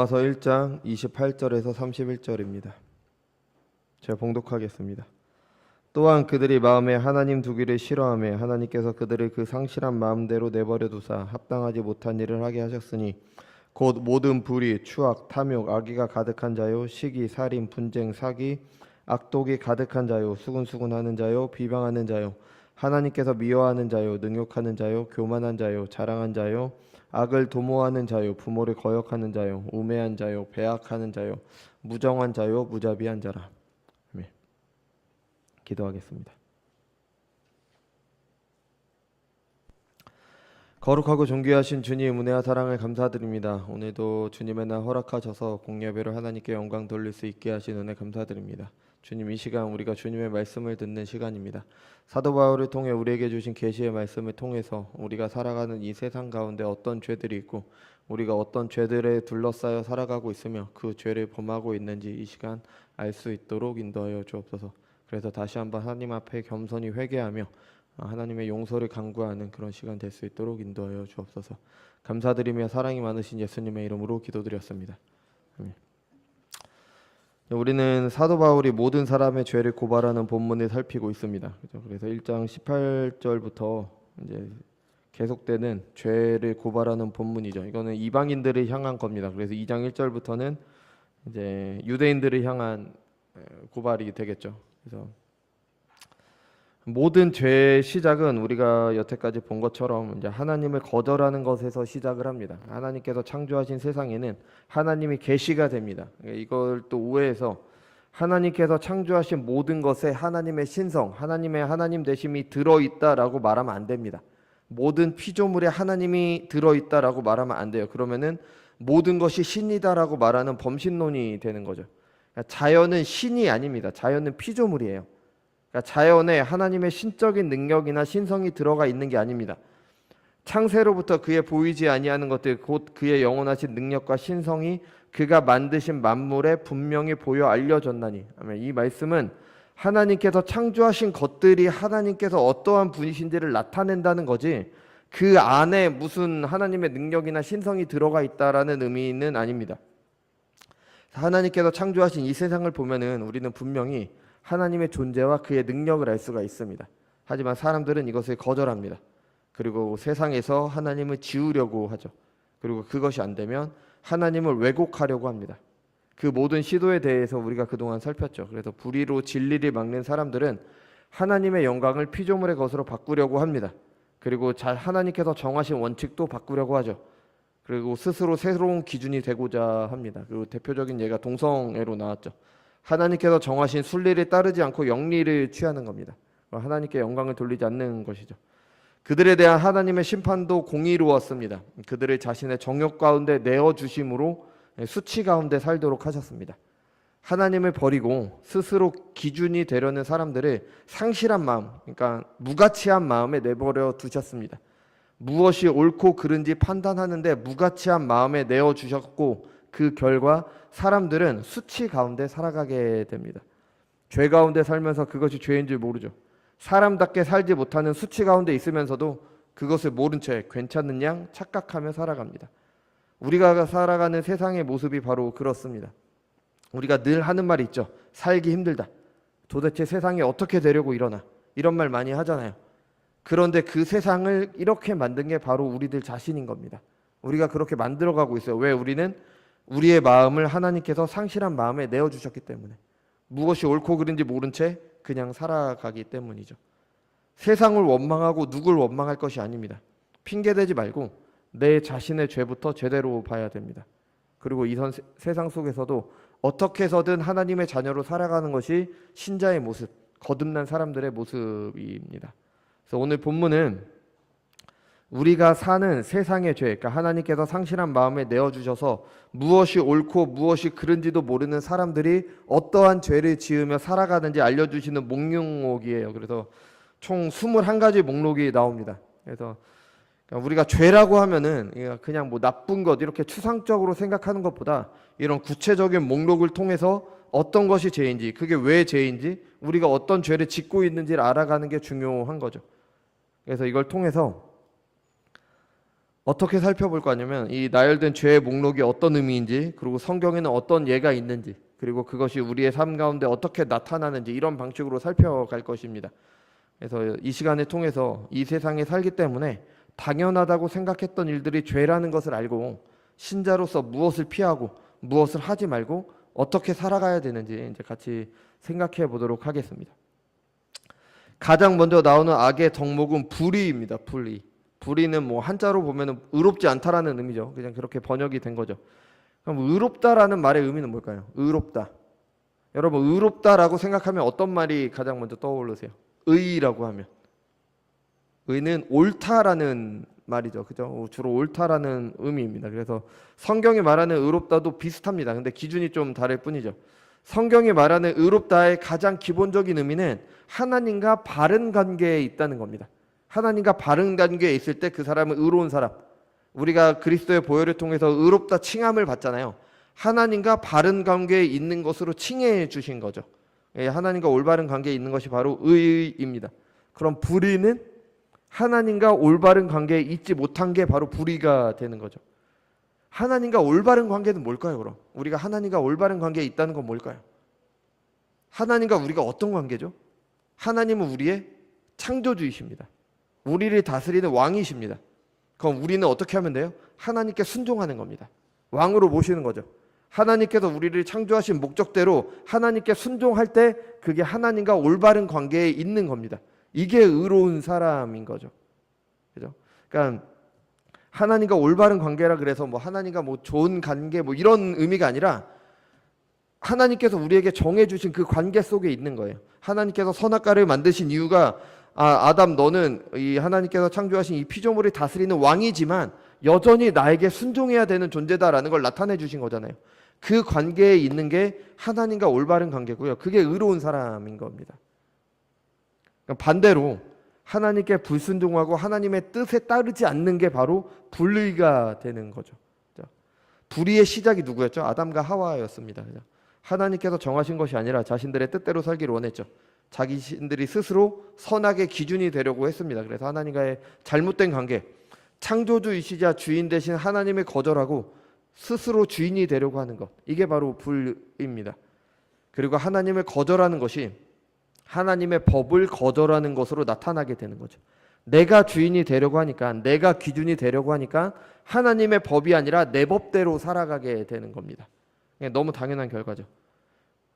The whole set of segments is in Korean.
로마서 1장 28절에서 31절입니다. 제가 봉독하겠습니다. 또한 그들이 마음에 하나님 두기를 싫어하며 하나님께서 그들을 그 상실한 마음대로 내버려 두사 합당하지 못한 일을 하게 하셨으니 곧 모든 불의, 추악, 탐욕, 악의가 가득한 자요, 시기, 살인, 분쟁, 사기, 악독이 가득한 자요, 수군수군하는 자요, 비방하는 자요, 하나님께서 미워하는 자요, 능욕하는 자요, 교만한 자요, 자랑한 자요, 악을 도모하는 자요, 부모를 거역하는 자요, 우매한 자요, 배악하는 자요, 무정한 자요, 무자비한 자라. 아멘. 기도하겠습니다. 거룩하고 존귀하신 주님, 은혜와 사랑을 감사드립니다. 오늘도 주님의 날 허락하셔서 공예배를 하나님께 영광 돌릴 수 있게 하신 은혜 감사드립니다. 주님, 이 시간 우리가 주님의 말씀을 듣는 시간입니다. 사도 바울을 통해 우리에게 주신 계시의 말씀을 통해서 우리가 살아가는 이 세상 가운데 어떤 죄들이 있고 우리가 어떤 죄들에 둘러싸여 살아가고 있으며 그 죄를 범하고 있는지 이 시간 알 수 있도록 인도하여 주옵소서. 그래서 다시 한번 하나님 앞에 겸손히 회개하며 하나님의 용서를 간구하는 그런 시간 될 수 있도록 인도하여 주옵소서. 감사드리며 사랑이 많으신 예수님의 이름으로 기도드렸습니다. 아멘. 우리는 사도 바울이 모든 사람의 죄를 고발하는 본문을 살피고 있습니다. 그래서 1장 18절부터 이제 계속되는 죄를 고발하는 본문이죠. 이거는 이방인들을 향한 겁니다. 그래서 2장 1절부터는 이제 유대인들을 향한 고발이 되겠죠. 그래서 모든 죄의 시작은 우리가 여태까지 본 것처럼 이제 하나님을 거절하는 것에서 시작을 합니다. 하나님께서 창조하신 세상에는 하나님이 계시가 됩니다. 이걸 또 오해해서 하나님께서 창조하신 모든 것에 하나님의 신성, 하나님의 하나님 되심이 들어있다라고 말하면 안 됩니다. 모든 피조물에 하나님이 들어있다라고 말하면 안 돼요. 그러면은 모든 것이 신이다라고 말하는 범신론이 되는 거죠. 자연은 신이 아닙니다. 자연은 피조물이에요. 그러니까 자연에 하나님의 신적인 능력이나 신성이 들어가 있는 게 아닙니다. 창세로부터 그의 보이지 아니하는 것들 곧 그의 영원하신 능력과 신성이 그가 만드신 만물에 분명히 보여 알려졌나니. 이 말씀은 하나님께서 창조하신 것들이 하나님께서 어떠한 분이신지를 나타낸다는 거지 그 안에 무슨 하나님의 능력이나 신성이 들어가 있다라는 의미는 아닙니다. 하나님께서 창조하신 이 세상을 보면은 우리는 분명히 하나님의 존재와 그의 능력을 알 수가 있습니다. 하지만 사람들은 이것을 거절합니다. 그리고 세상에서 하나님을 지우려고 하죠. 그리고 그것이 안 되면 하나님을 왜곡하려고 합니다. 그 모든 시도에 대해서 우리가 그동안 살폈죠. 그래서 불의로 진리를 막는 사람들은 하나님의 영광을 피조물의 것으로 바꾸려고 합니다. 그리고 하나님께서 정하신 원칙도 바꾸려고 하죠. 그리고 스스로 새로운 기준이 되고자 합니다. 그리고 대표적인 예가 동성애로 나왔죠. 하나님께서 정하신 순리를 따르지 않고 영리를 취하는 겁니다. 하나님께 영광을 돌리지 않는 것이죠. 그들에 대한 하나님의 심판도 공의로웠습니다. 그들을 자신의 정욕 가운데 내어주심으로 수치 가운데 살도록 하셨습니다. 하나님을 버리고 스스로 기준이 되려는 사람들을 상실한 마음, 그러니까 무가치한 마음에 내버려 두셨습니다. 무엇이 옳고 그른지 판단하는데 무가치한 마음에 내어주셨고 그 결과 사람들은 수치 가운데 살아가게 됩니다. 죄 가운데 살면서 그것이 죄인 줄 모르죠. 사람답게 살지 못하는 수치 가운데 있으면서도 그것을 모른 채 괜찮은 양 착각하며 살아갑니다. 우리가 살아가는 세상의 모습이 바로 그렇습니다. 우리가 늘 하는 말이 있죠. 살기 힘들다. 도대체 세상이 어떻게 되려고 이러나. 이런 말 많이 하잖아요. 그런데 그 세상을 이렇게 만든 게 바로 우리들 자신인 겁니다. 우리가 그렇게 만들어가고 있어요. 왜? 우리는 우리의 마음을 하나님께서 상실한 마음에 내어주셨기 때문에 무엇이 옳고 그른지 모른 채 그냥 살아가기 때문이죠. 세상을 원망하고 누굴 원망할 것이 아닙니다. 핑계대지 말고 내 자신의 죄부터 제대로 봐야 됩니다. 그리고 이 세상 속에서도 어떻게 해서든 하나님의 자녀로 살아가는 것이 신자의 모습, 거듭난 사람들의 모습입니다. 그래서 오늘 본문은 우리가 사는 세상의 죄, 그러니까 하나님께서 상실한 마음에 내어주셔서 무엇이 옳고 무엇이 그른지도 모르는 사람들이 어떠한 죄를 지으며 살아가는지 알려주시는 목록이에요. 그래서 총 21가지 목록이 나옵니다. 그래서 우리가 죄라고 하면은 그냥 뭐 나쁜 것 이렇게 추상적으로 생각하는 것보다 이런 구체적인 목록을 통해서 어떤 것이 죄인지, 그게 왜 죄인지, 우리가 어떤 죄를 짓고 있는지를 알아가는 게 중요한 거죠. 그래서 이걸 통해서 어떻게 살펴볼 거냐면 이 나열된 죄의 목록이 어떤 의미인지, 그리고 성경에는 어떤 예가 있는지, 그리고 그것이 우리의 삶 가운데 어떻게 나타나는지, 이런 방식으로 살펴갈 것입니다. 그래서 이 시간을 통해서 이 세상에 살기 때문에 당연하다고 생각했던 일들이 죄라는 것을 알고, 신자로서 무엇을 피하고 무엇을 하지 말고 어떻게 살아가야 되는지 이제 같이 생각해 보도록 하겠습니다. 가장 먼저 나오는 악의 덕목은 불의입니다. 불의. 불의는 뭐 한자로 보면은 의롭지 않다라는 의미죠. 그냥 그렇게 번역이 된 거죠. 그럼 의롭다라는 말의 의미는 뭘까요? 의롭다. 여러분, 의롭다라고 생각하면 어떤 말이 가장 먼저 떠오르세요? 의라고 하면 의는 옳다라는 말이죠. 그죠? 주로 옳다라는 의미입니다. 그래서 성경이 말하는 의롭다도 비슷합니다. 근데 기준이 좀 다를 뿐이죠. 성경이 말하는 의롭다의 가장 기본적인 의미는 하나님과 바른 관계에 있다는 겁니다. 하나님과 바른 관계에 있을 때 그 사람은 의로운 사람. 우리가 그리스도의 보혈을 통해서 의롭다 칭함을 받잖아요. 하나님과 바른 관계에 있는 것으로 칭해 주신 거죠. 하나님과 올바른 관계에 있는 것이 바로 의입니다. 그럼 불의는 하나님과 올바른 관계에 있지 못한 게 바로 불의가 되는 거죠. 하나님과 올바른 관계는 뭘까요, 그럼? 우리가 하나님과 올바른 관계에 있다는 건 뭘까요? 하나님과 우리가 어떤 관계죠? 하나님은 우리의 창조주이십니다. 우리를 다스리는 왕이십니다. 그럼 우리는 어떻게 하면 돼요? 하나님께 순종하는 겁니다. 왕으로 모시는 거죠. 하나님께서 우리를 창조하신 목적대로 하나님께 순종할 때 그게 하나님과 올바른 관계에 있는 겁니다. 이게 의로운 사람인 거죠. 그죠? 그러니까 하나님과 올바른 관계라 그래서 뭐 하나님과 뭐 좋은 관계 뭐 이런 의미가 아니라 하나님께서 우리에게 정해 주신 그 관계 속에 있는 거예요. 하나님께서 선악과를 만드신 이유가 아담 너는 이 하나님께서 창조하신 이 피조물을 다스리는 왕이지만 여전히 나에게 순종해야 되는 존재다라는 걸 나타내 주신 거잖아요. 그 관계에 있는 게 하나님과 올바른 관계고요. 그게 의로운 사람인 겁니다. 반대로 하나님께 불순종하고 하나님의 뜻에 따르지 않는 게 바로 불의가 되는 거죠. 불의의 시작이 누구였죠? 아담과 하와였습니다. 하나님께서 정하신 것이 아니라 자신들의 뜻대로 살기를 원했죠. 자신들이 스스로 선악의 기준이 되려고 했습니다. 그래서 하나님과의 잘못된 관계, 창조주이시자 주인 대신 하나님을 거절하고 스스로 주인이 되려고 하는 것, 이게 바로 불의입니다. 그리고 하나님을 거절하는 것이 하나님의 법을 거절하는 것으로 나타나게 되는 거죠. 내가 주인이 되려고 하니까, 내가 기준이 되려고 하니까 하나님의 법이 아니라 내 법대로 살아가게 되는 겁니다. 너무 당연한 결과죠.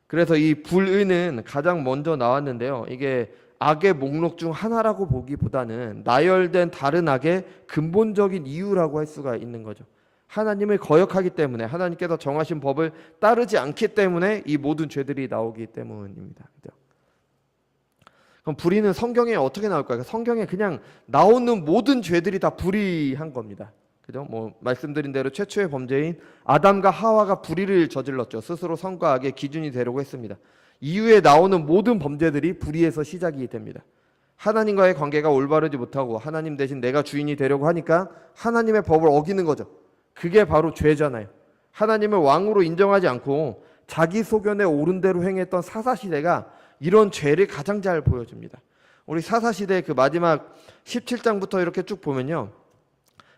그래서 이 불의는 가장 먼저 나왔는데요. 이게 악의 목록 중 하나라고 보기보다는 나열된 다른 악의 근본적인 이유라고 할 수가 있는 거죠. 하나님을 거역하기 때문에, 하나님께서 정하신 법을 따르지 않기 때문에 이 모든 죄들이 나오기 때문입니다. 그럼 불의는 성경에 어떻게 나올까요? 성경에 그냥 나오는 모든 죄들이 다 불의한 겁니다. 그죠? 뭐 말씀드린 대로 최초의 범죄인 아담과 하와가 불의를 저질렀죠. 스스로 선과 악의 기준이 되려고 했습니다. 이후에 나오는 모든 범죄들이 불의에서 시작이 됩니다. 하나님과의 관계가 올바르지 못하고 하나님 대신 내가 주인이 되려고 하니까 하나님의 법을 어기는 거죠. 그게 바로 죄잖아요. 하나님을 왕으로 인정하지 않고 자기 소견에 옳은 대로 행했던 사사시대가 이런 죄를 가장 잘 보여줍니다. 우리 사사시대의 그 마지막 17장부터 이렇게 쭉 보면요,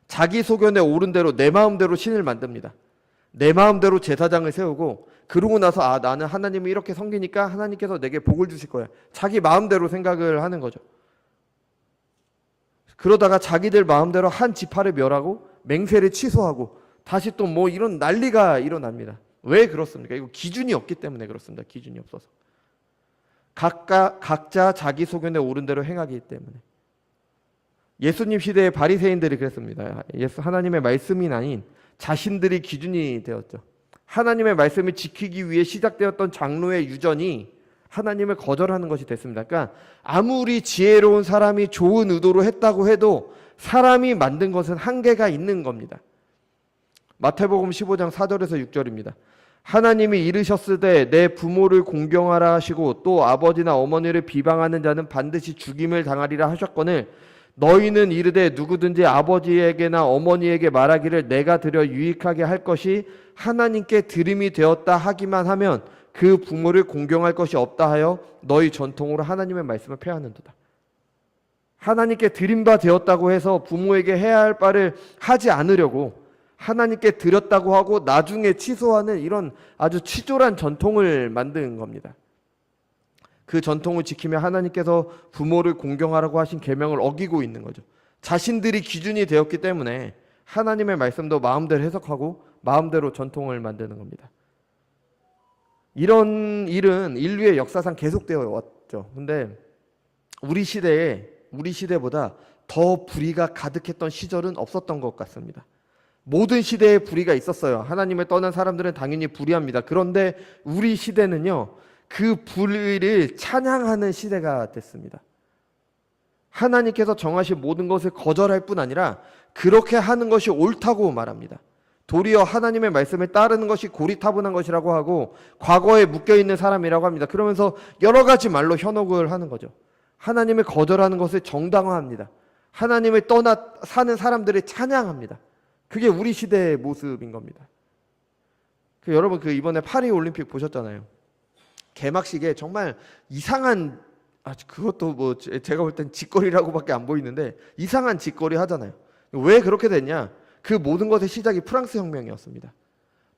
자기 소견에 옳은 대로 내 마음대로 신을 만듭니다. 내 마음대로 제사장을 세우고, 그러고 나서 나는 하나님을 이렇게 섬기니까 하나님께서 내게 복을 주실 거야. 자기 마음대로 생각을 하는 거죠. 그러다가 자기들 마음대로 한 지파를 멸하고 맹세를 취소하고 다시 또 뭐 이런 난리가 일어납니다. 왜 그렇습니까? 이거 기준이 없기 때문에 그렇습니다. 기준이 없어서. 각자 자기 소견에 옳은 대로 행하기 때문에. 예수님 시대의 바리새인들이 그랬습니다. 하나님의 말씀이 아닌 자신들이 기준이 되었죠. 하나님의 말씀을 지키기 위해 시작되었던 장로의 유전이 하나님을 거절하는 것이 됐습니다. 그러니까 아무리 지혜로운 사람이 좋은 의도로 했다고 해도 사람이 만든 것은 한계가 있는 겁니다. 마태복음 15장 4절에서 6절입니다. 하나님이 이르셨으되 내 부모를 공경하라 하시고 또 아버지나 어머니를 비방하는 자는 반드시 죽임을 당하리라 하셨거늘 너희는 이르되 누구든지 아버지에게나 어머니에게 말하기를 내가 드려 유익하게 할 것이 하나님께 드림이 되었다 하기만 하면 그 부모를 공경할 것이 없다 하여 너희 전통으로 하나님의 말씀을 폐하는도다. 하나님께 드린 바 되었다고 해서 부모에게 해야 할 바를 하지 않으려고 하나님께 드렸다고 하고 나중에 취소하는 이런 아주 치졸한 전통을 만든 겁니다. 그 전통을 지키며 하나님께서 부모를 공경하라고 하신 계명을 어기고 있는 거죠. 자신들이 기준이 되었기 때문에 하나님의 말씀도 마음대로 해석하고 마음대로 전통을 만드는 겁니다. 이런 일은 인류의 역사상 계속되어 왔죠. 근데 우리 시대보다 더 불의가 가득했던 시절은 없었던 것 같습니다. 모든 시대에 불의가 있었어요. 하나님을 떠난 사람들은 당연히 불의합니다. 그런데 우리 시대는요, 그 불의를 찬양하는 시대가 됐습니다. 하나님께서 정하신 모든 것을 거절할 뿐 아니라 그렇게 하는 것이 옳다고 말합니다. 도리어 하나님의 말씀을 따르는 것이 고리타분한 것이라고 하고 과거에 묶여있는 사람이라고 합니다. 그러면서 여러 가지 말로 현혹을 하는 거죠. 하나님을 거절하는 것을 정당화합니다. 하나님을 떠나 사는 사람들을 찬양합니다. 그게 우리 시대의 모습인 겁니다. 여러분 이번에 파리 올림픽 보셨잖아요. 개막식에 정말 이상한 그것도 뭐 제가 볼 땐 짓거리라고밖에 안 보이는데 이상한 짓거리 하잖아요. 왜 그렇게 됐냐? 그 모든 것의 시작이 프랑스 혁명이었습니다.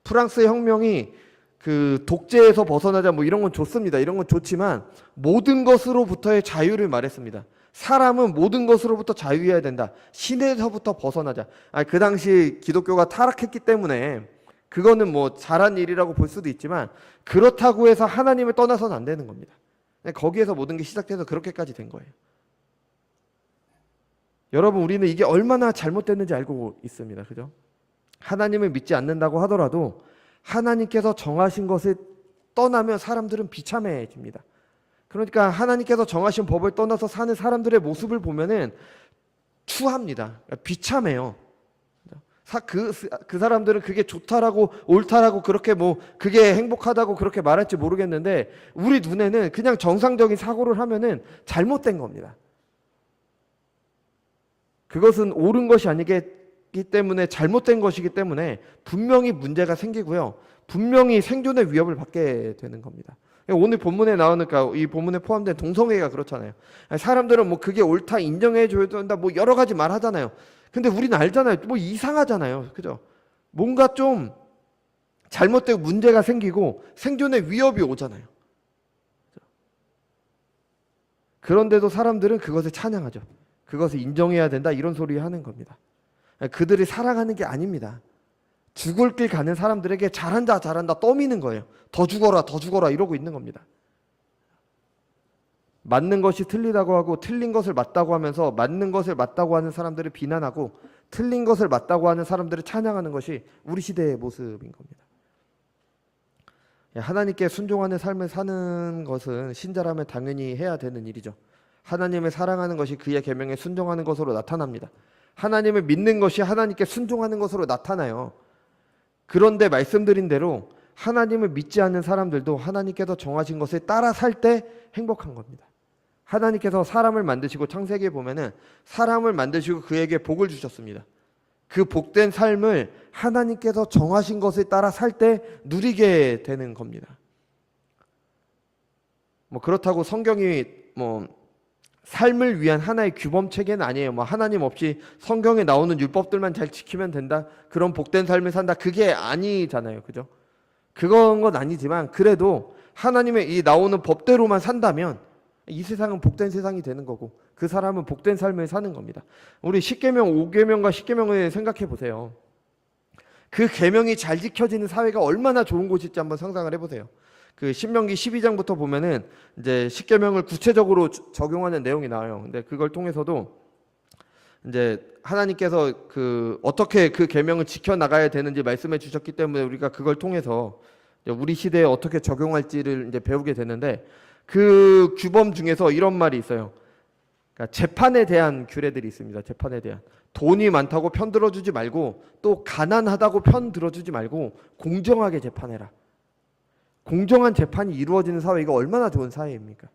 프랑스 혁명이 그 독재에서 벗어나자 뭐 이런 건 좋습니다. 이런 건 좋지만 모든 것으로부터의 자유를 말했습니다. 사람은 모든 것으로부터 자유해야 된다. 신에서부터 벗어나자. 그 당시 기독교가 타락했기 때문에 그거는 뭐 잘한 일이라고 볼 수도 있지만 그렇다고 해서 하나님을 떠나서는 안 되는 겁니다. 거기에서 모든 게 시작돼서 그렇게까지 된 거예요. 여러분, 우리는 이게 얼마나 잘못됐는지 알고 있습니다. 그죠? 하나님을 믿지 않는다고 하더라도 하나님께서 정하신 것을 떠나면 사람들은 비참해집니다. 그러니까 하나님께서 정하신 법을 떠나서 사는 사람들의 모습을 보면은 추합니다. 비참해요. 그 사람들은 그게 좋다라고 옳다라고 그렇게 뭐 그게 행복하다고 그렇게 말할지 모르겠는데 우리 눈에는 그냥 정상적인 사고를 하면은 잘못된 겁니다. 그것은 옳은 것이 아니기 때문에 잘못된 것이기 때문에 분명히 문제가 생기고요. 분명히 생존의 위협을 받게 되는 겁니다. 오늘 본문에 나오니까 이 본문에 포함된 동성애가 그렇잖아요. 사람들은 뭐 그게 옳다 인정해 줘야 된다 뭐 여러 가지 말 하잖아요. 근데 우리는 알잖아요. 뭐 이상하잖아요. 그죠? 뭔가 좀 잘못되고 문제가 생기고 생존의 위협이 오잖아요. 그런데도 사람들은 그것을 찬양하죠. 그것을 인정해야 된다 이런 소리 하는 겁니다. 그들이 사랑하는 게 아닙니다. 죽을 길 가는 사람들에게 잘한다 떠미는 거예요. 더 죽어라 이러고 있는 겁니다. 맞는 것이 틀리다고 하고 틀린 것을 맞다고 하면서 맞는 것을 맞다고 하는 사람들을 비난하고 틀린 것을 맞다고 하는 사람들을 찬양하는 것이 우리 시대의 모습인 겁니다. 하나님께 순종하는 삶을 사는 것은 신자라면 당연히 해야 되는 일이죠. 하나님을 사랑하는 것이 그의 계명에 순종하는 것으로 나타납니다. 하나님을 믿는 것이 하나님께 순종하는 것으로 나타나요. 그런데 말씀드린 대로 하나님을 믿지 않는 사람들도 하나님께서 정하신 것을 따라 살 때 행복한 겁니다. 하나님께서 사람을 만드시고 창세기에 보면은 사람을 만드시고 그에게 복을 주셨습니다. 그 복된 삶을 하나님께서 정하신 것을 따라 살 때 누리게 되는 겁니다. 뭐 그렇다고 성경이 뭐 삶을 위한 하나의 규범 체계는 아니에요. 뭐 하나님 없이 성경에 나오는 율법들만 잘 지키면 된다. 그런 복된 삶을 산다. 그게 아니잖아요. 그죠? 그건 건 아니지만 그래도 하나님의 이 나오는 법대로만 산다면 이 세상은 복된 세상이 되는 거고 그 사람은 복된 삶을 사는 겁니다. 우리 10계명, 5계명과 10계명을 생각해 보세요. 그 계명이 잘 지켜지는 사회가 얼마나 좋은 곳일지 한번 상상을 해보세요. 그 신명기 12장부터 보면은 이제 10계명을 구체적으로 적용하는 내용이 나와요. 근데 그걸 통해서도 이제 하나님께서 어떻게 그 계명을 지켜 나가야 되는지 말씀해 주셨기 때문에 우리가 그걸 통해서 우리 시대에 어떻게 적용할지를 이제 배우게 되는데 그 규범 중에서 이런 말이 있어요. 그러니까 재판에 대한 규례들이 있습니다. 재판에 대한 돈이 많다고 편 들어주지 말고 또 가난하다고 편 들어주지 말고 공정하게 재판해라. 공정한 재판이 이루어지는 사회가 얼마나 좋은 사회입니까?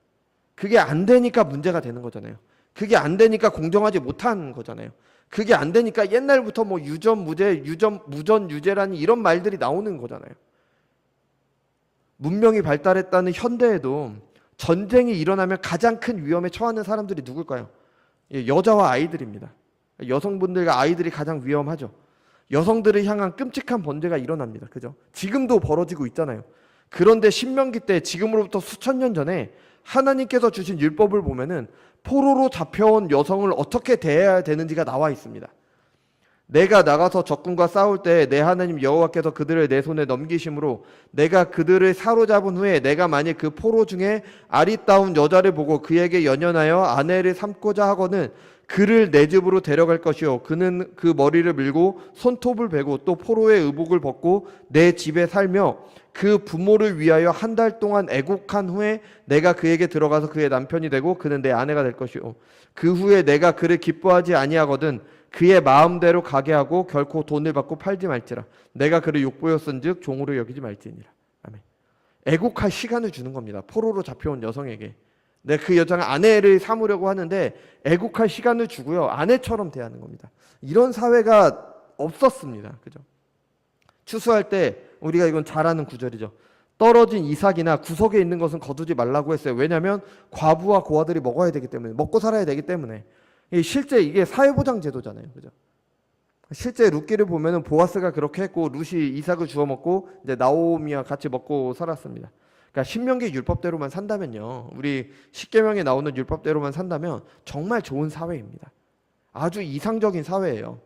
그게 안 되니까 문제가 되는 거잖아요. 그게 안 되니까 공정하지 못한 거잖아요. 그게 안 되니까 옛날부터 뭐 유전 무죄, 무전 유죄라는 이런 말들이 나오는 거잖아요. 문명이 발달했다는 현대에도 전쟁이 일어나면 가장 큰 위험에 처하는 사람들이 누굴까요? 여자와 아이들입니다. 여성분들과 아이들이 가장 위험하죠. 여성들을 향한 끔찍한 범죄가 일어납니다. 그죠? 지금도 벌어지고 있잖아요. 그런데 신명기 때 지금으로부터 수천 년 전에 하나님께서 주신 율법을 보면은 포로로 잡혀온 여성을 어떻게 대해야 되는지가 나와 있습니다. 내가 나가서 적군과 싸울 때 내 하나님 여호와께서 그들을 내 손에 넘기심으로 내가 그들을 사로잡은 후에 내가 만일 그 포로 중에 아리따운 여자를 보고 그에게 연연하여 아내를 삼고자 하거든 그를 내 집으로 데려갈 것이요 그는 그 머리를 밀고 손톱을 베고 또 포로의 의복을 벗고 내 집에 살며 그 부모를 위하여 한 달 동안 애국한 후에 내가 그에게 들어가서 그의 남편이 되고 그는 내 아내가 될 것이요 그 후에 내가 그를 기뻐하지 아니하거든 그의 마음대로 가게 하고 결코 돈을 받고 팔지 말지라 내가 그를 욕보였은즉 종으로 여기지 말지니라. 아멘. 애국할 시간을 주는 겁니다. 포로로 잡혀온 여성에게. 그 여자가 아내를 삼으려고 하는데 애국할 시간을 주고요. 아내처럼 대하는 겁니다. 이런 사회가 없었습니다. 그죠? 추수할 때 우리가 이건 잘 아는 구절이죠. 떨어진 이삭이나 구석에 있는 것은 거두지 말라고 했어요. 왜냐하면 과부와 고아들이 먹어야 되기 때문에, 먹고 살아야 되기 때문에. 실제 이게 사회보장 제도잖아요. 그죠? 실제 룻기를 보면은 보아스가 그렇게 했고 룻이 이삭을 주워 먹고 이제 나오미와 같이 먹고 살았습니다. 그러니까 신명기 율법대로만 산다면요. 우리 십계명에 나오는 율법대로만 산다면 정말 좋은 사회입니다. 아주 이상적인 사회예요.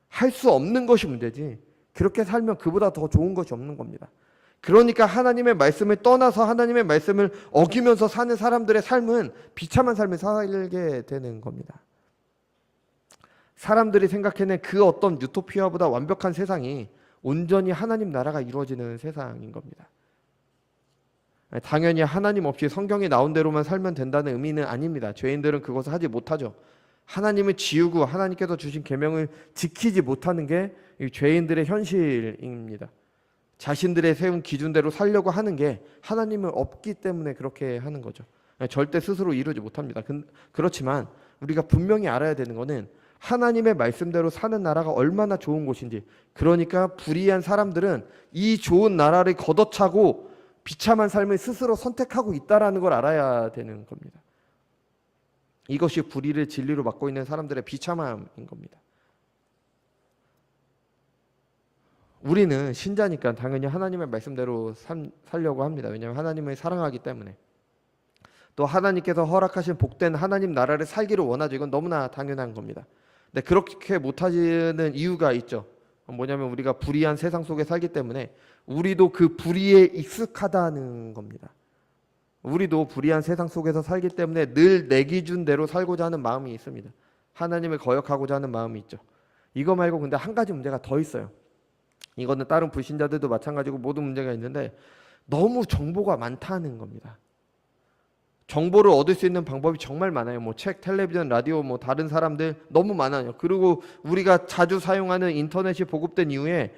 할 수 없는 것이 문제지. 그렇게 살면 그보다 더 좋은 것이 없는 겁니다. 그러니까 하나님의 말씀을 떠나서 하나님의 말씀을 어기면서 사는 사람들의 삶은 비참한 삶을 살게 되는 겁니다. 사람들이 생각해낸 그 어떤 유토피아보다 완벽한 세상이 온전히 하나님 나라가 이루어지는 세상인 겁니다. 당연히 하나님 없이 성경에 나온 대로만 살면 된다는 의미는 아닙니다. 죄인들은 그것을 하지 못하죠. 하나님을 지우고 하나님께서 주신 계명을 지키지 못하는 게 죄인들의 현실입니다. 자신들의 세운 기준대로 살려고 하는 게 하나님은 없기 때문에 그렇게 하는 거죠. 절대 스스로 이루지 못합니다. 그렇지만 우리가 분명히 알아야 되는 거는 하나님의 말씀대로 사는 나라가 얼마나 좋은 곳인지, 그러니까 불의한 사람들은 이 좋은 나라를 걷어차고 비참한 삶을 스스로 선택하고 있다는 걸 알아야 되는 겁니다. 이것이 불의를 진리로 맡고 있는 사람들의 비참함인 겁니다. 우리는 신자니까 당연히 하나님의 말씀대로 살려고 합니다. 왜냐하면 하나님을 사랑하기 때문에. 또 하나님께서 허락하신 복된 하나님 나라를 살기를 원하죠. 이건 너무나 당연한 겁니다. 근데 그렇게 못하는 이유가 있죠. 뭐냐면 우리가 불의한 세상 속에 살기 때문에 우리도 그 불의에 익숙하다는 겁니다. 우리도 불의한 세상 속에서 살기 때문에 늘 내 기준대로 살고자 하는 마음이 있습니다. 하나님을 거역하고자 하는 마음이 있죠. 이거 말고 근데 한 가지 문제가 더 있어요. 이거는 다른 불신자들도 마찬가지고 모든 문제가 있는데 너무 정보가 많다는 겁니다. 정보를 얻을 수 있는 방법이 정말 많아요. 뭐 책, 텔레비전, 라디오, 뭐 다른 사람들 너무 많아요. 그리고 우리가 자주 사용하는 인터넷이 보급된 이후에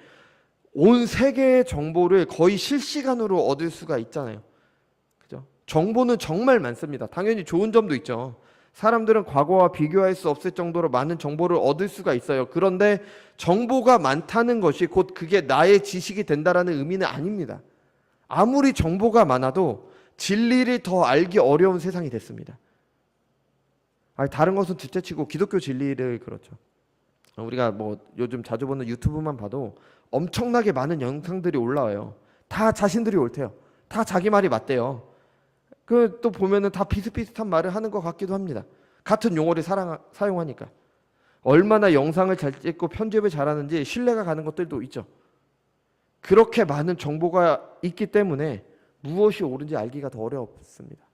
온 세계의 정보를 거의 실시간으로 얻을 수가 있잖아요. 그죠? 정보는 정말 많습니다. 당연히 좋은 점도 있죠. 사람들은 과거와 비교할 수 없을 정도로 많은 정보를 얻을 수가 있어요. 그런데 정보가 많다는 것이 곧 그게 나의 지식이 된다라는 의미는 아닙니다. 아무리 정보가 많아도 진리를 더 알기 어려운 세상이 됐습니다. 다른 것은 둘째치고 기독교 진리를 그렇죠. 우리가 뭐 요즘 자주 보는 유튜브만 봐도 엄청나게 많은 영상들이 올라와요. 다 자신들이 옳대요. 다 자기 말이 맞대요. 또 보면은 다 비슷비슷한 말을 하는 것 같기도 합니다. 같은 용어를 사용하니까. 얼마나 영상을 잘 찍고 편집을 잘하는지 신뢰가 가는 것들도 있죠. 그렇게 많은 정보가 있기 때문에 무엇이 옳은지 알기가 더 어렵습니다.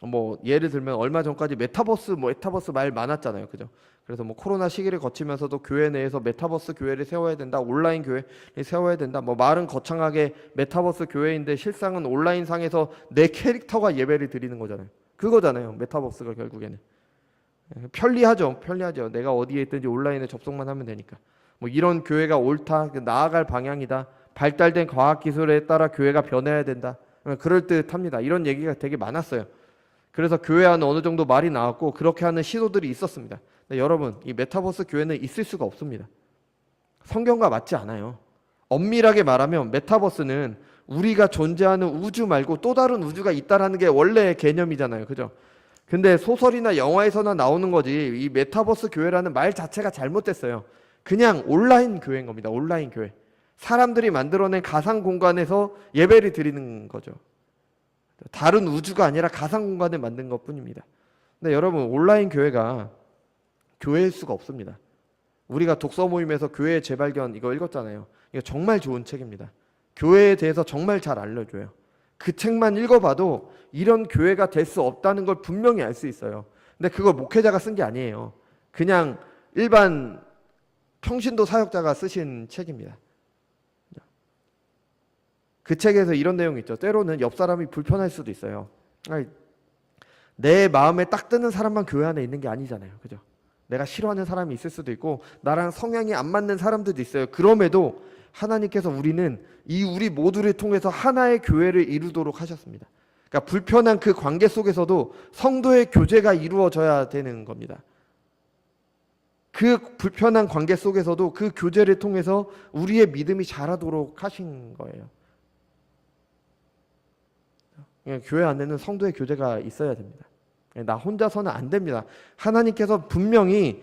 뭐 예를 들면 얼마 전까지 메타버스 말 많았잖아요. 그죠? 그래서 뭐 코로나 시기를 거치면서도 교회 내에서 메타버스 교회를 세워야 된다. 온라인 교회를 세워야 된다. 뭐 말은 거창하게 메타버스 교회인데 실상은 온라인 상에서 내 캐릭터가 예배를 드리는 거잖아요. 그거잖아요. 메타버스가 결국에는. 편리하죠. 내가 어디에 있든지 온라인에 접속만 하면 되니까. 뭐 이런 교회가 옳다. 나아갈 방향이다. 발달된 과학기술에 따라 교회가 변해야 된다. 그럴듯합니다. 이런 얘기가 되게 많았어요. 그래서 교회 안에 어느 정도 말이 나왔고 그렇게 하는 시도들이 있었습니다. 근데 여러분, 이 메타버스 교회는 있을 수가 없습니다. 성경과 맞지 않아요. 엄밀하게 말하면 메타버스는 우리가 존재하는 우주 말고 또 다른 우주가 있다라는 게 원래 개념이잖아요. 그죠? 근데 소설이나 영화에서나 나오는 거지 이 메타버스 교회라는 말 자체가 잘못됐어요. 그냥 온라인 교회인 겁니다. 온라인 교회. 사람들이 만들어낸 가상 공간에서 예배를 드리는 거죠. 다른 우주가 아니라 가상 공간을 만든 것뿐입니다. 근데 여러분 온라인 교회가 교회일 수가 없습니다. 우리가 독서 모임에서 교회의 재발견 이거 읽었잖아요. 이거 정말 좋은 책입니다. 교회에 대해서 정말 잘 알려줘요. 그 책만 읽어봐도 이런 교회가 될 수 없다는 걸 분명히 알 수 있어요. 근데 그걸 목회자가 쓴 게 아니에요. 그냥 일반 평신도 사역자가 쓰신 책입니다. 그 책에서 이런 내용이 있죠. 때로는 옆 사람이 불편할 수도 있어요. 아니, 내 마음에 딱 드는 사람만 교회 안에 있는 게 아니잖아요. 그죠? 내가 싫어하는 사람이 있을 수도 있고 나랑 성향이 안 맞는 사람들도 있어요. 그럼에도 하나님께서 우리 모두를 통해서 하나의 교회를 이루도록 하셨습니다. 그러니까 불편한 그 관계 속에서도 성도의 교제가 이루어져야 되는 겁니다. 그 불편한 관계 속에서도 그 교제를 통해서 우리의 믿음이 자라도록 하신 거예요. 교회 안에는 성도의 교제가 있어야 됩니다. 나 혼자서는 안 됩니다. 하나님께서 분명히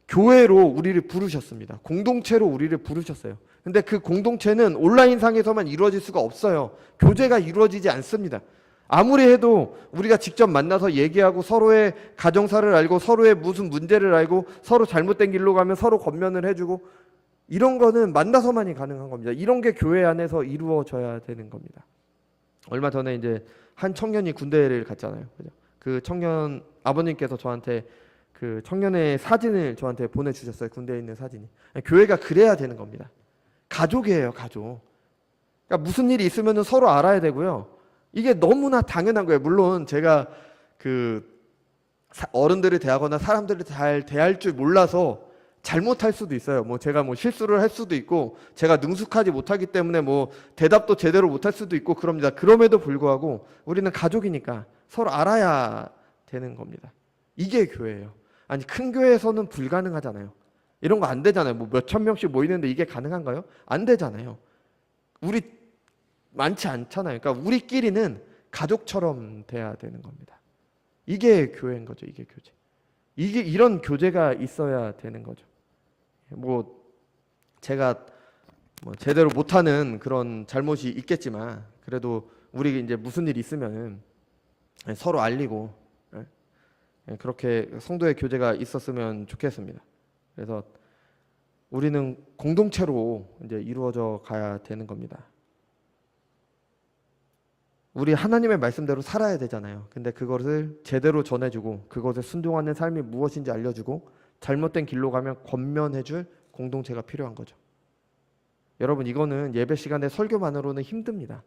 교회로 우리를 부르셨습니다. 공동체로 우리를 부르셨어요. 근데 그 공동체는 온라인상에서만 이루어질 수가 없어요. 교제가 이루어지지 않습니다. 아무리 해도 우리가 직접 만나서 얘기하고 서로의 가정사를 알고 서로의 무슨 문제를 알고 서로 잘못된 길로 가면 서로 권면을 해주고 이런 거는 만나서만이 가능한 겁니다. 이런 게 교회 안에서 이루어져야 되는 겁니다. 얼마 전에 이제 한 청년이 군대를 갔잖아요. 그죠? 그 청년 아버님께서 저한테 그 청년의 사진을 저한테 보내주셨어요. 군대에 있는 사진이. 교회가 그래야 되는 겁니다. 가족이에요, 가족. 그러니까 무슨 일이 있으면 서로 알아야 되고요. 이게 너무나 당연한 거예요. 물론 제가 그 어른들을 대하거나 사람들을 잘 대할 줄 몰라서 잘못할 수도 있어요. 뭐 제가 뭐 실수를 할 수도 있고 제가 능숙하지 못하기 때문에 뭐 대답도 제대로 못할 수도 있고 그럽니다. 그럼에도 불구하고 우리는 가족이니까 서로 알아야 되는 겁니다. 이게 교회예요. 아니 큰 교회에서는 불가능하잖아요. 이런 거 안 되잖아요. 뭐 몇천 명씩 모이는데 이게 가능한가요? 안 되잖아요. 우리 많지 않잖아요. 그러니까 우리끼리는 가족처럼 돼야 되는 겁니다. 이게 교회인 거죠. 이게 교제. 이게 이런 교제가 있어야 되는 거죠. 뭐 제가 뭐 제대로 못하는 그런 잘못이 있겠지만 그래도 우리 이제 무슨 일 있으면 서로 알리고 그렇게 성도의 교제가 있었으면 좋겠습니다. 그래서 우리는 공동체로 이제 이루어져 가야 되는 겁니다. 우리 하나님의 말씀대로 살아야 되잖아요. 근데 그것을 제대로 전해주고 그것에 순종하는 삶이 무엇인지 알려주고 잘못된 길로 가면 권면해줄 공동체가 필요한 거죠. 여러분 이거는 예배 시간에 설교만으로는 힘듭니다.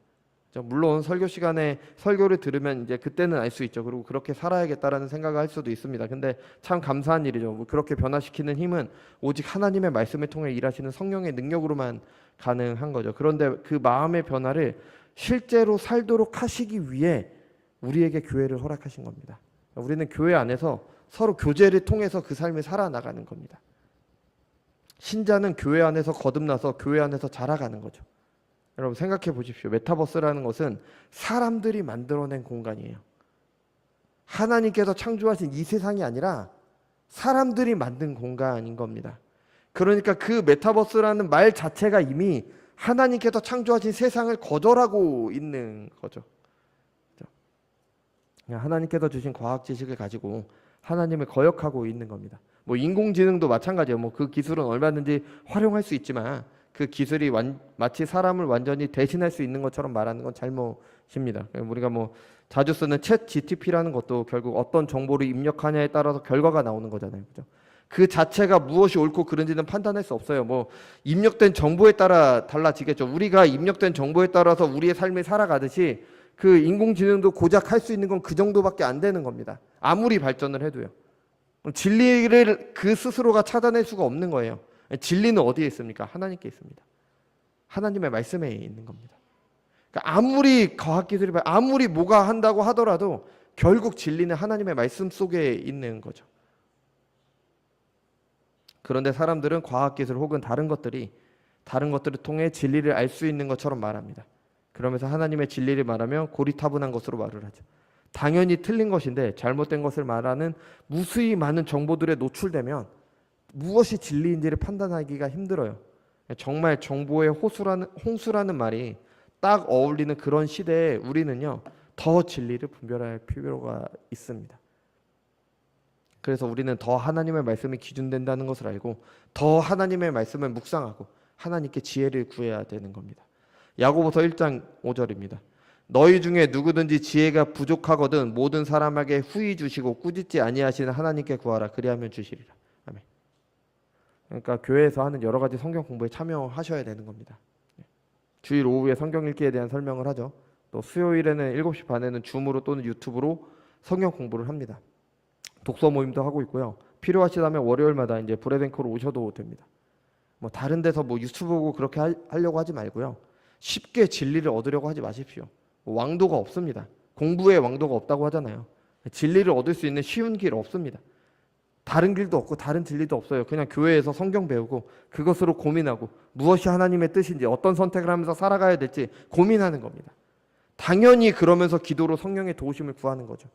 물론 설교 시간에 설교를 들으면 이제 그때는 알 수 있죠. 그리고 그렇게 살아야겠다라는 생각을 할 수도 있습니다. 근데 참 감사한 일이죠. 그렇게 변화시키는 힘은 오직 하나님의 말씀을 통해 일하시는 성령의 능력으로만 가능한 거죠. 그런데 그 마음의 변화를 실제로 살도록 하시기 위해 우리에게 교회를 허락하신 겁니다. 우리는 교회 안에서 서로 교제를 통해서 그 삶을 살아나가는 겁니다. 신자는 교회 안에서 거듭나서 교회 안에서 자라가는 거죠. 여러분 생각해 보십시오. 메타버스라는 것은 사람들이 만들어낸 공간이에요. 하나님께서 창조하신 이 세상이 아니라 사람들이 만든 공간인 겁니다. 그러니까 그 메타버스라는 말 자체가 이미 하나님께서 창조하신 세상을 거절하고 있는 거죠. 하나님께서 주신 과학 지식을 가지고 하나님을 거역하고 있는 겁니다. 뭐 인공지능도 마찬가지예요. 뭐 그 기술은 얼마든지 활용할 수 있지만 그 기술이 마치 사람을 완전히 대신할 수 있는 것처럼 말하는 건 잘못입니다. 우리가 뭐 자주 쓰는 챗 GTP라는 것도 결국 어떤 정보를 입력하냐에 따라서 결과가 나오는 거잖아요. 그죠? 그 자체가 무엇이 옳고 그른지는 판단할 수 없어요. 뭐 입력된 정보에 따라 달라지겠죠. 우리가 입력된 정보에 따라서 우리의 삶을 살아가듯이 그 인공지능도 고작 할 수 있는 건 그 정도밖에 안 되는 겁니다. 아무리 발전을 해도요. 진리를 그 스스로가 찾아낼 수가 없는 거예요. 진리는 어디에 있습니까? 하나님께 있습니다. 하나님의 말씀에 있는 겁니다. 그러니까 아무리 과학기술이 아무리 뭐가 한다고 하더라도 결국 진리는 하나님의 말씀 속에 있는 거죠. 그런데 사람들은 과학기술 혹은 다른 것들을 통해 진리를 알 수 있는 것처럼 말합니다. 그러면서 하나님의 진리를 말하면 고리타분한 것으로 말을 하죠. 당연히 틀린 것인데 잘못된 것을 말하는 무수히 많은 정보들에 노출되면 무엇이 진리인지를 판단하기가 힘들어요. 정말 정보의 홍수라는 말이 딱 어울리는 그런 시대에 우리는요, 더 진리를 분별할 필요가 있습니다. 그래서 우리는 더 하나님의 말씀이 기준된다는 것을 알고 더 하나님의 말씀을 묵상하고 하나님께 지혜를 구해야 되는 겁니다. 야고보서 1장 5절입니다. 너희 중에 누구든지 지혜가 부족하거든 모든 사람에게 후히 주시고 꾸짖지 아니하시는 하나님께 구하라. 그리하면 주시리라. 아멘. 그러니까 교회에서 하는 여러 가지 성경 공부에 참여하셔야 되는 겁니다. 주일 오후에 성경 읽기에 대한 설명을 하죠. 또 수요일에는 7시 반에는 줌으로 또는 유튜브로 성경 공부를 합니다. 독서 모임도 하고 있고요. 필요하시다면 월요일마다 이제 브레덴코로 오셔도 됩니다. 뭐 다른 데서 뭐 유튜브 보고 그렇게 하려고 하지 말고요. 쉽게 진리를 얻으려고 하지 마십시오. 왕도가 없습니다. 공부에 왕도가 없다고 하잖아요. 진리를 얻을 수 있는 쉬운 길 없습니다. 다른 길도 없고 다른 진리도 없어요. 그냥 교회에서 성경 배우고 그것으로 고민하고 무엇이 하나님의 뜻인지 어떤 선택을 하면서 살아가야 될지 고민하는 겁니다. 당연히 그러면서 기도로 성령의 도우심을 구하는 거죠.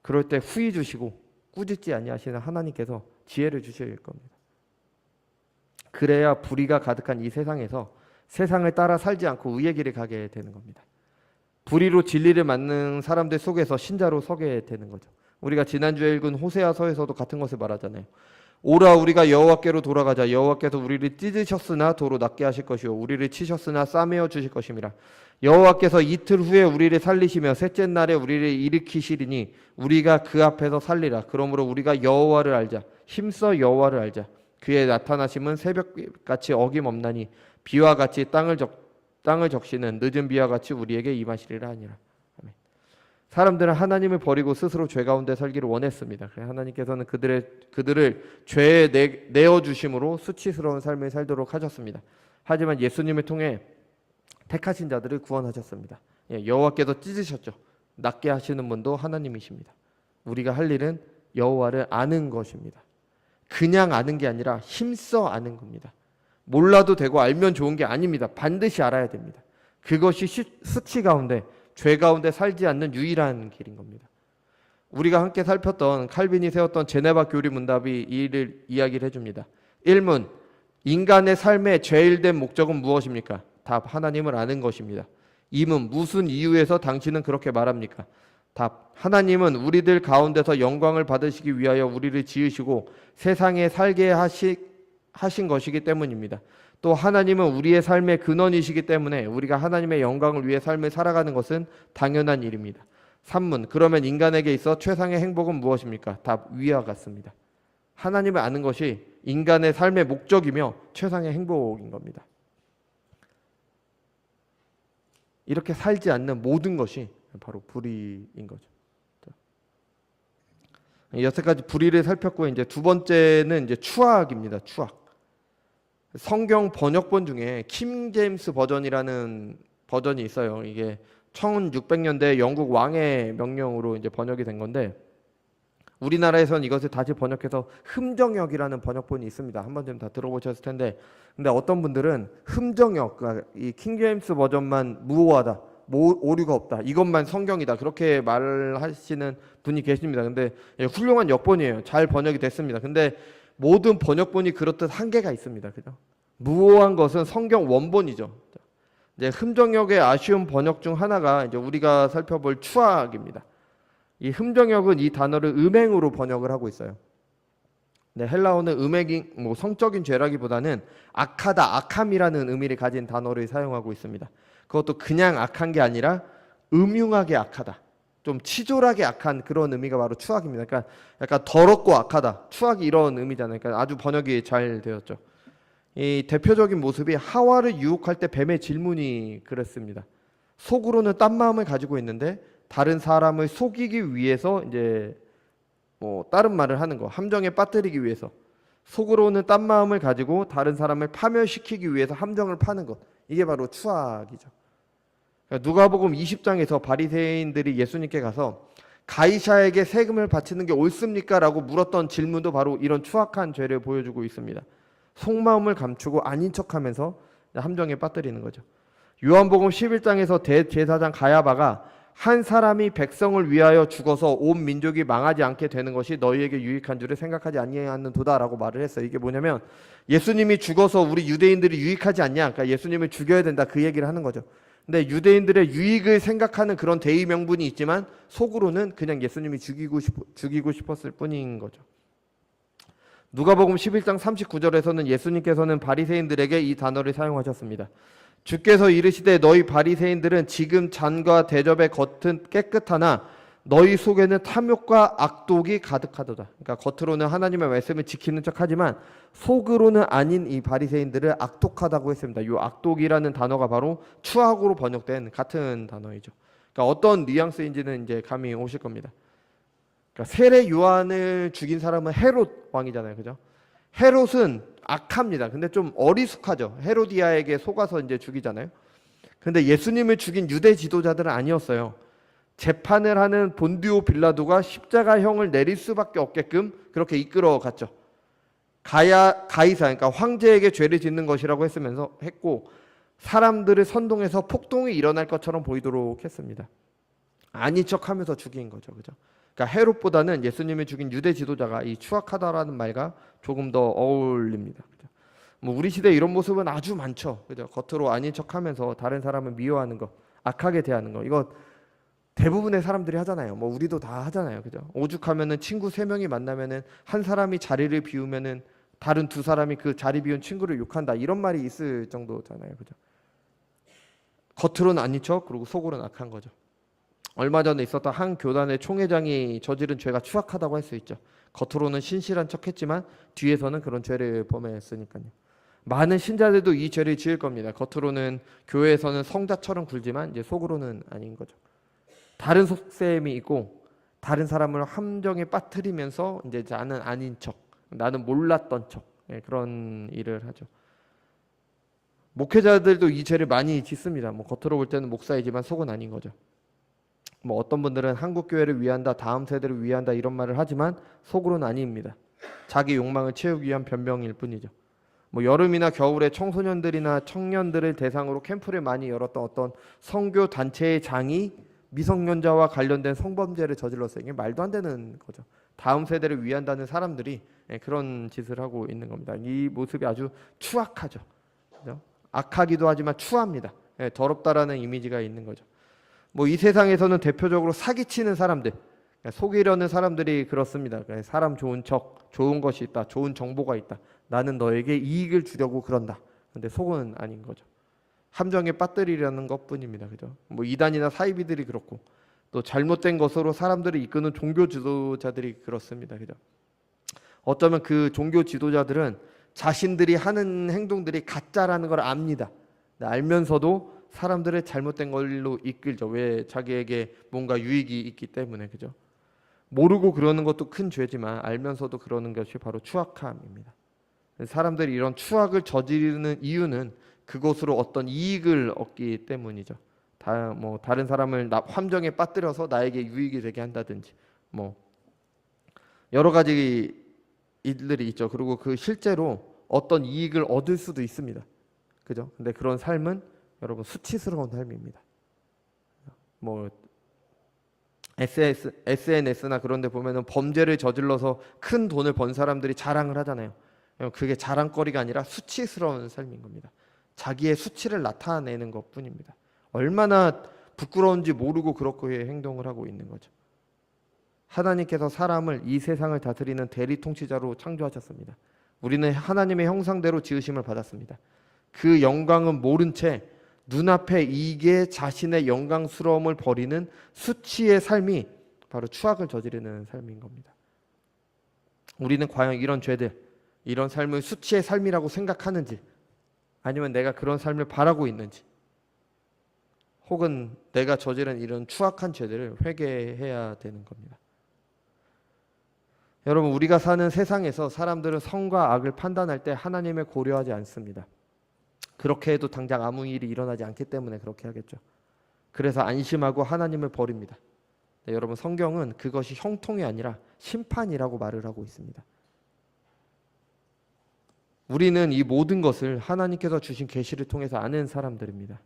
그럴 때 후히 주시고 꾸짖지 아니하시는 하나님께서 지혜를 주실 겁니다. 그래야 불의가 가득한 이 세상에서 세상을 따라 살지 않고 의의 길을 가게 되는 겁니다. 불의로 진리를 맡는 사람들 속에서 신자로 서게 되는 거죠. 우리가 지난주에 읽은 호세아서에서도 같은 것을 말하잖아요. 오라 우리가 여호와께로 돌아가자. 여호와께서 우리를 찢으셨으나 도로 낫게 하실 것이요 우리를 치셨으나 싸매어 주실 것임이라. 여호와께서 이틀 후에 우리를 살리시며 셋째 날에 우리를 일으키시리니 우리가 그 앞에서 살리라. 그러므로 우리가 여호와를 알자. 힘써 여호와를 알자. 그의 나타나심은 새벽같이 어김없나니 비와 같이 땅을 적시는 늦은 비와 같이 우리에게 임하시리라 하니라. 아멘. 사람들은 하나님을 버리고 스스로 죄 가운데 살기를 원했습니다. 하나님께서는 그들을 죄에 내어 주심으로 수치스러운 삶을 살도록 하셨습니다. 하지만 예수님을 통해 택하신 자들을 구원하셨습니다. 여호와께서 찢으셨죠. 낫게 하시는 분도 하나님이십니다. 우리가 할 일은 여호와를 아는 것입니다. 그냥 아는 게 아니라 힘써 아는 겁니다. 몰라도 되고 알면 좋은 게 아닙니다. 반드시 알아야 됩니다. 그것이 수치 가운데 죄 가운데 살지 않는 유일한 길인 겁니다. 우리가 함께 살폈던 칼빈이 세웠던 제네바 교리 문답이 이야기를 해줍니다. 1문, 인간의 삶의 제일된 목적은 무엇입니까? 답, 하나님을 아는 것입니다. 2문, 무슨 이유에서 당신은 그렇게 말합니까? 답, 하나님은 우리들 가운데서 영광을 받으시기 위하여 우리를 지으시고 세상에 살게 하신 것이기 때문입니다. 또 하나님은 우리의 삶의 근원이시기 때문에 우리가 하나님의 영광을 위해 삶을 살아가는 것은 당연한 일입니다. 3문, 그러면 인간에게 있어 최상의 행복은 무엇입니까? 답, 위와 같습니다. 하나님을 아는 것이 인간의 삶의 목적이며 최상의 행복인 겁니다. 이렇게 살지 않는 모든 것이 바로 불의인 거죠. 여태까지 불의를 살폈고 이제 두 번째는 이제 추악입니다. 추악. 성경 번역본 중에 킹 제임스 버전이라는 버전이 있어요. 이게 1600년대 영국 왕의 명령으로 이제 번역이 된 건데 우리나라에서는 이것을 다시 번역해서 흠정역이라는 번역본이 있습니다. 한 번쯤 다 들어보셨을 텐데, 근데 어떤 분들은 흠정역, 그러니까 이 킹 제임스 버전만 무오하다, 오류가 없다, 이것만 성경이다, 그렇게 말하시는 분이 계십니다. 근데 훌륭한 역본이에요. 잘 번역이 됐습니다. 근데 모든 번역본이 그렇듯 한계가 있습니다. 그죠? 무오한 것은 성경 원본이죠. 이제 흠정역의 아쉬운 번역 중 하나가 이제 우리가 살펴볼 추악입니다. 이 흠정역은 이 단어를 음행으로 번역을 하고 있어요. 네, 헬라어는 음행이 성적인 죄라기보다는 악하다, 악함이라는 의미를 가진 단어를 사용하고 있습니다. 그것도 그냥 악한 게 아니라 음흉하게 악하다, 좀 치졸하게 악한 그런 의미가 바로 추악입니다. 그러니까 약간 더럽고 악하다, 추악이 이런 의미잖아요. 그러니까 아주 번역이 잘 되었죠. 이 대표적인 모습이 하와를 유혹할 때 뱀의 질문이 그랬습니다. 속으로는 딴 마음을 가지고 있는데 다른 사람을 속이기 위해서 이제 다른 말을 하는 거, 함정에 빠뜨리기 위해서 속으로는 딴 마음을 가지고 다른 사람을 파멸시키기 위해서 함정을 파는 것, 이게 바로 추악이죠. 그러니까 누가복음 20장에서 바리새인들이 예수님께 가서 가이사에게 세금을 바치는 게 옳습니까? 라고 물었던 질문도 바로 이런 추악한 죄를 보여주고 있습니다. 속마음을 감추고 아닌 척하면서 함정에 빠뜨리는 거죠. 요한복음 11장에서 대제사장 가야바가 한 사람이 백성을 위하여 죽어서 온 민족이 망하지 않게 되는 것이 너희에게 유익한 줄을 생각하지 아니하는도다라고 말을 했어요. 이게 뭐냐면 예수님이 죽어서 우리 유대인들이 유익하지 않냐? 그러니까 예수님을 죽여야 된다 그 얘기를 하는 거죠. 근데 유대인들의 유익을 생각하는 그런 대의 명분이 있지만 속으로는 그냥 예수님이 죽이고 싶었을 뿐인 거죠. 누가복음 11장 39절에서는 예수님께서는 바리새인들에게 이 단어를 사용하셨습니다. 주께서 이르시되 너희 바리새인들은 지금 잔과 대접의 겉은 깨끗하나 너희 속에는 탐욕과 악독이 가득하도다. 그러니까 겉으로는 하나님의 말씀을 지키는 척하지만 속으로는 아닌 이 바리새인들을 악독하다고 했습니다. 이 악독이라는 단어가 바로 추악으로 번역된 같은 단어이죠. 그러니까 어떤 뉘앙스인지는 이제 감이 오실 겁니다. 그러니까 세례 요한을 죽인 사람은 헤롯 왕이잖아요, 그죠? 헤롯은 악합니다. 근데 좀 어리숙하죠. 헤로디아에게 속아서 이제 죽이잖아요. 근데 예수님을 죽인 유대 지도자들은 아니었어요. 재판을 하는 본디오 빌라도가 십자가형을 내릴 수밖에 없게끔 그렇게 이끌어 갔죠. 가이사, 그러니까 황제에게 죄를 짓는 것이라고 했고 사람들을 선동해서 폭동이 일어날 것처럼 보이도록 했습니다. 아닌 척하면서 죽인 거죠, 그죠? 그러니까 헤롯보다는 예수님을 죽인 유대 지도자가 이 추악하다라는 말과 조금 더 어울립니다. 그죠? 뭐 우리 시대에 이런 모습은 아주 많죠, 그죠? 겉으로 아닌 척하면서 다른 사람을 미워하는 거, 악하게 대하는 거, 이거 대부분의 사람들이 하잖아요. 뭐 우리도 다 하잖아요, 그죠? 오죽하면은 친구 3명이 만나면은 한 사람이 자리를 비우면은 다른 2사람이 그 자리 비운 친구를 욕한다, 이런 말이 있을 정도잖아요, 그죠? 겉으로는 아닌 척, 그리고 속으로는 악한 거죠. 얼마 전에 있었던 한 교단의 총회장이 저지른 죄가 추악하다고 할 수 있죠. 겉으로는 신실한 척했지만 뒤에서는 그런 죄를 범했으니까요. 많은 신자들도 이 죄를 지을 겁니다. 겉으로는 교회에서는 성자처럼 굴지만 이제 속으로는 아닌 거죠. 다른 속셈이 있고 다른 사람을 함정에 빠뜨리면서 이제 나는 아닌 척, 나는 몰랐던 척, 그런 일을 하죠. 목회자들도 이 죄를 많이 짓습니다. 뭐 겉으로 볼 때는 목사이지만 속은 아닌 거죠. 뭐 어떤 분들은 한국 교회를 위한다, 다음 세대를 위한다 이런 말을 하지만 속으로는 아닙니다. 자기 욕망을 채우기 위한 변명일 뿐이죠. 뭐 여름이나 겨울에 청소년들이나 청년들을 대상으로 캠프를 많이 열었던 어떤 선교 단체의 장이 미성년자와 관련된 성범죄를 저질렀어요. 이게 말도 안 되는 거죠. 다음 세대를 위한다는 사람들이 그런 짓을 하고 있는 겁니다. 이 모습이 아주 추악하죠. 그죠? 악하기도 하지만 추합니다. 더럽다라는 이미지가 있는 거죠. 뭐 이 세상에서는 대표적으로 사기치는 사람들, 속이려는 사람들이 그렇습니다. 사람 좋은 척, 좋은 것이 있다, 좋은 정보가 있다, 나는 너에게 이익을 주려고 그런다. 근데 속은 아닌 거죠. 함정에 빠뜨리려는 것뿐입니다. 그죠? 뭐 이단이나 사이비들이 그렇고 또 잘못된 것으로 사람들을 이끄는 종교 지도자들이 그렇습니다. 그죠? 어쩌면 그 종교 지도자들은 자신들이 하는 행동들이 가짜라는 걸 압니다. 알면서도 사람들을 잘못된 걸로 이끌죠. 왜? 자기에게 뭔가 유익이 있기 때문에. 그죠? 모르고 그러는 것도 큰 죄지만 알면서도 그러는 것이 바로 추악함입니다. 사람들이 이런 추악을 저지르는 이유는 그것으로 어떤 이익을 얻기 때문이죠. 다른 사람을 함정에 빠뜨려서 나에게 유익이 되게 한다든지 뭐 여러 가지 일들이 있죠. 그리고 그 실제로 어떤 이익을 얻을 수도 있습니다. 그죠? 근데 그런 삶은 여러분 수치스러운 삶입니다. 뭐 SNS나 그런 데 보면은 범죄를 저질러서 큰 돈을 번 사람들이 자랑을 하잖아요. 그게 자랑거리가 아니라 수치스러운 삶인 겁니다. 자기의 수치를 나타내는 것뿐입니다. 얼마나 부끄러운지 모르고 그렇게 행동을 하고 있는 거죠. 하나님께서 사람을 이 세상을 다스리는 대리 통치자로 창조하셨습니다. 우리는 하나님의 형상대로 지으심을 받았습니다. 그 영광은 모른 채 눈앞에 이게 자신의 영광스러움을 버리는 수치의 삶이 바로 추악을 저지르는 삶인 겁니다. 우리는 과연 이런 죄들, 이런 삶을 수치의 삶이라고 생각하는지, 아니면 내가 그런 삶을 바라고 있는지, 혹은 내가 저지른 이런 추악한 죄들을 회개해야 되는 겁니다. 여러분, 우리가 사는 세상에서 사람들은 선과 악을 판단할 때 하나님을 고려하지 않습니다. 그렇게 해도 당장 아무 일이 일어나지 않기 때문에 그렇게 하겠죠. 그래서 안심하고 하나님을 버립니다. 네, 여러분, 성경은 그것이 형통이 아니라 심판이라고 말을 하고 있습니다. 우리는 이 모든 것을 하나님께서 주신 계시를 통해서 아는 사람들입니다.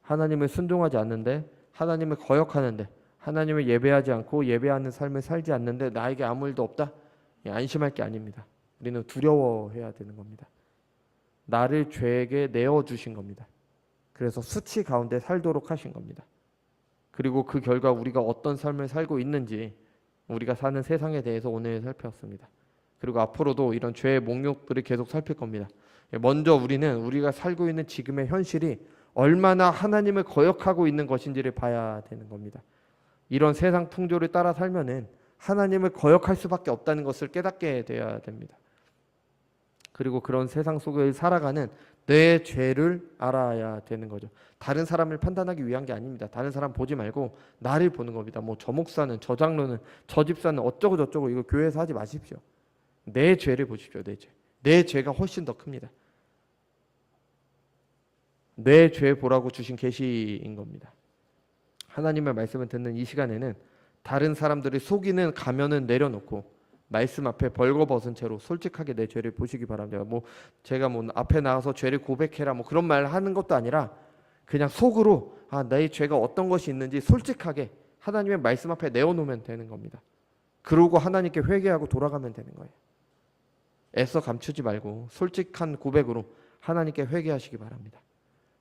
하나님을 순종하지 않는데 하나님을 거역하는데, 하나님을 예배하지 않고 예배하는 삶을 살지 않는데 나에게 아무 일도 없다? 안심할 게 아닙니다. 우리는 두려워해야 되는 겁니다. 나를 죄에게 내어주신 겁니다. 그래서 수치 가운데 살도록 하신 겁니다. 그리고 그 결과 우리가 어떤 삶을 살고 있는지 우리가 사는 세상에 대해서 오늘 살펴봤습니다. 그리고 앞으로도 이런 죄의 목욕들을 계속 살필 겁니다. 먼저 우리가 살고 있는 지금의 현실이 얼마나 하나님을 거역하고 있는 것인지를 봐야 되는 겁니다. 이런 세상 풍조를 따라 살면은 하나님을 거역할 수밖에 없다는 것을 깨닫게 되어야 됩니다. 그리고 그런 세상 속에 살아가는 내 죄를 알아야 되는 거죠. 다른 사람을 판단하기 위한 게 아닙니다. 다른 사람 보지 말고 나를 보는 겁니다. 뭐 저 목사는, 저 장로는, 저 집사는 어쩌고 저쩌고 이거 교회에서 하지 마십시오. 내 죄를 보십시오. 내 죄. 내 죄가 훨씬 더 큽니다. 내 죄 보라고 주신 계시인 겁니다. 하나님의 말씀을 듣는 이 시간에는 다른 사람들이 속이는 가면은 내려놓고 말씀 앞에 벌거벗은 채로 솔직하게 내 죄를 보시기 바랍니다. 제가 앞에 나가서 죄를 고백해라 그런 말 하는 것도 아니라 그냥 속으로 내 죄가 어떤 것이 있는지 솔직하게 하나님의 말씀 앞에 내어놓으면 되는 겁니다. 그러고 하나님께 회개하고 돌아가면 되는 거예요. 애써 감추지 말고 솔직한 고백으로 하나님께 회개하시기 바랍니다.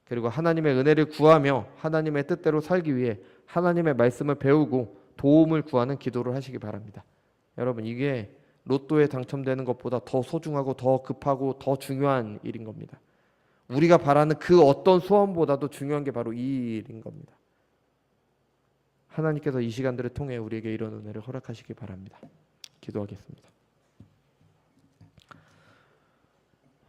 그리고 하나님의 은혜를 구하며 하나님의 뜻대로 살기 위해 하나님의 말씀을 배우고 도움을 구하는 기도를 하시기 바랍니다. 여러분, 이게 로또에 당첨되는 것보다 더 소중하고 더 급하고 더 중요한 일인 겁니다. 우리가 바라는 그 어떤 소원보다도 중요한 게 바로 이 일인 겁니다. 하나님께서 이 시간들을 통해 우리에게 이런 은혜를 허락하시기 바랍니다. 기도하겠습니다.